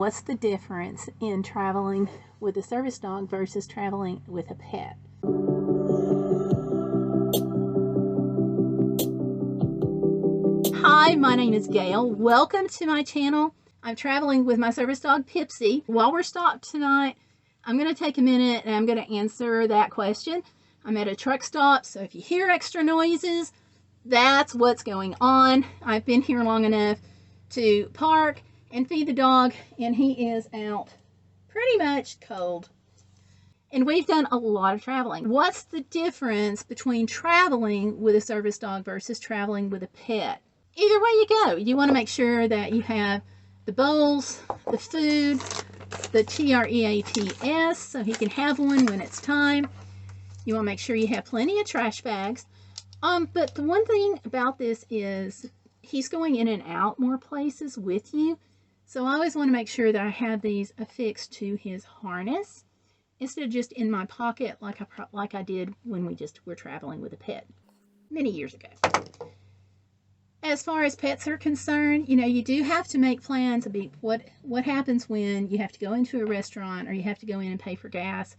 What's the difference in traveling with a service dog versus traveling with a pet? Hi, my name is Gayle. Welcome to my channel. I'm traveling with my service dog, Pipsy. While we're stopped tonight, I'm going to take a minute and I'm going to answer that question. I'm at a truck stop, so if you hear extra noises, that's what's going on. I've been here long enough to park and feed the dog, and he is out pretty much cold. And we've done a lot of traveling. What's the difference between traveling with a service dog versus traveling with a pet? Either way you go, you want to make sure that you have the bowls, the food, the TREATS, so he can have one when it's time. You want to make sure you have plenty of trash bags. But the one thing about this is he's going in and out more places with you. So I always want to make sure that I have these affixed to his harness instead of just in my pocket like I did when we just were traveling with a pet many years ago. As far as pets are concerned, you do have to make plans about what happens when you have to go into a restaurant or you have to go in and pay for gas.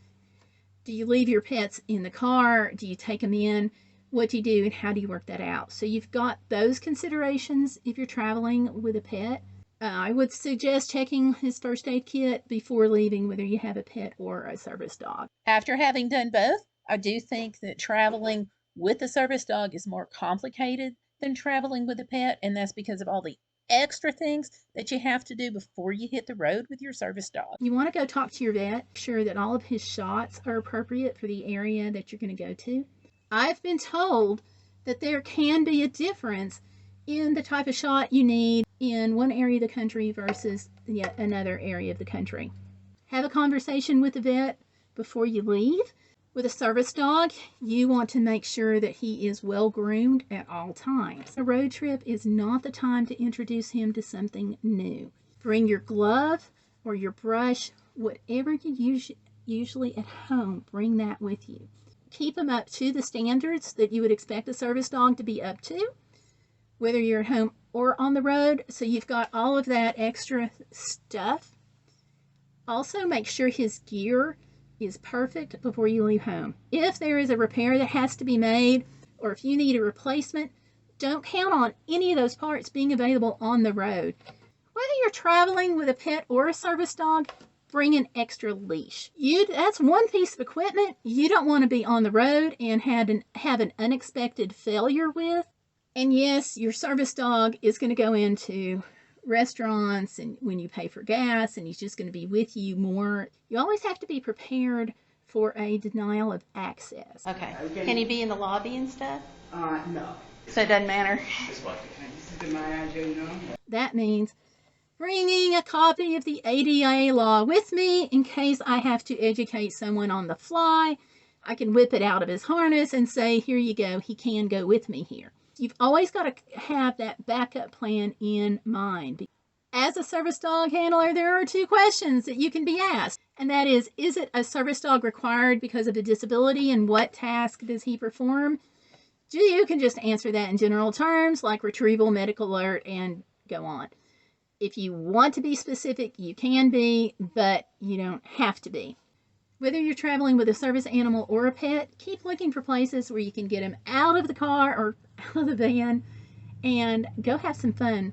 Do you leave your pets in the car? Do you take them in? What do you do and how do you work that out? So you've got those considerations if you're traveling with a pet. I would suggest checking his first aid kit before leaving, whether you have a pet or a service dog. After having done both, I do think that traveling with a service dog is more complicated than traveling with a pet, and that's because of all the extra things that you have to do before you hit the road with your service dog. You want to go talk to your vet, sure that all of his shots are appropriate for the area that you're going to go to. I've been told that there can be a difference in the type of shot you need in one area of the country versus yet another area of the country. Have a conversation with the vet before you leave. With a service dog, you want to make sure that he is well groomed at all times. A road trip is not the time to introduce him to something new. Bring your glove or your brush, whatever you usually at home, bring that with you. Keep him up to the standards that you would expect a service dog to be up to, whether you're at home or on the road, so you've got all of that extra stuff. Also, make sure his gear is perfect before you leave home. If there is a repair that has to be made, or if you need a replacement, don't count on any of those parts being available on the road. Whether you're traveling with a pet or a service dog, bring an extra leash. That's one piece of equipment you don't want to be on the road and have an unexpected failure with. And yes, your service dog is going to go into restaurants and when you pay for gas, and he's just going to be with you more. You always have to be prepared for a denial of access. Okay. Can he be in the lobby and stuff? No. So it doesn't matter? That means bringing a copy of the ADA law with me in case I have to educate someone on the fly. I can whip it out of his harness and say, here you go, he can go with me here. You've always got to have that backup plan in mind. As a service dog handler, there are two questions that you can be asked, and that is it a service dog required because of a disability, and what task does he perform? You can just answer that in general terms, like retrieval, medical alert, and go on. If you want to be specific, you can be, but you don't have to be. Whether you're traveling with a service animal or a pet, keep looking for places where you can get him out of the car or out of the van and go have some fun.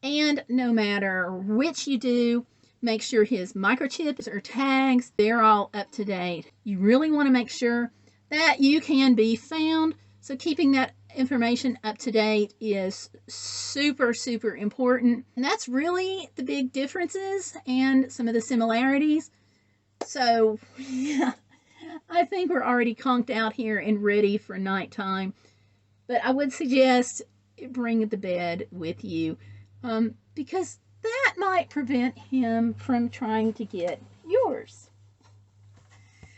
And no matter which you do, make sure his microchips or tags, they're all up to date. You really want to make sure that you can be found. So keeping that information up to date is super, super important. And that's really the big differences and some of the similarities. So, yeah, I think we're already conked out here and ready for nighttime. But I would suggest bring the bed with you because that might prevent him from trying to get yours.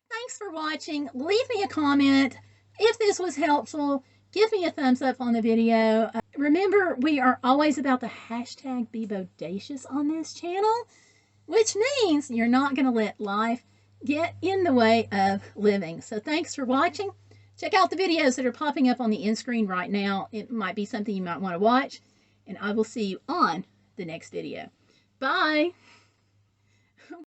Thanks for watching. Leave me a comment. If this was helpful, give me a thumbs up on the video. Remember, we are always about the hashtag Be Bodacious on this channel, which means you're not going to let life get in the way of living. So thanks for watching. Check out the videos that are popping up on the end screen right now. It might be something you might want to watch, and I will see you on the next video. Bye.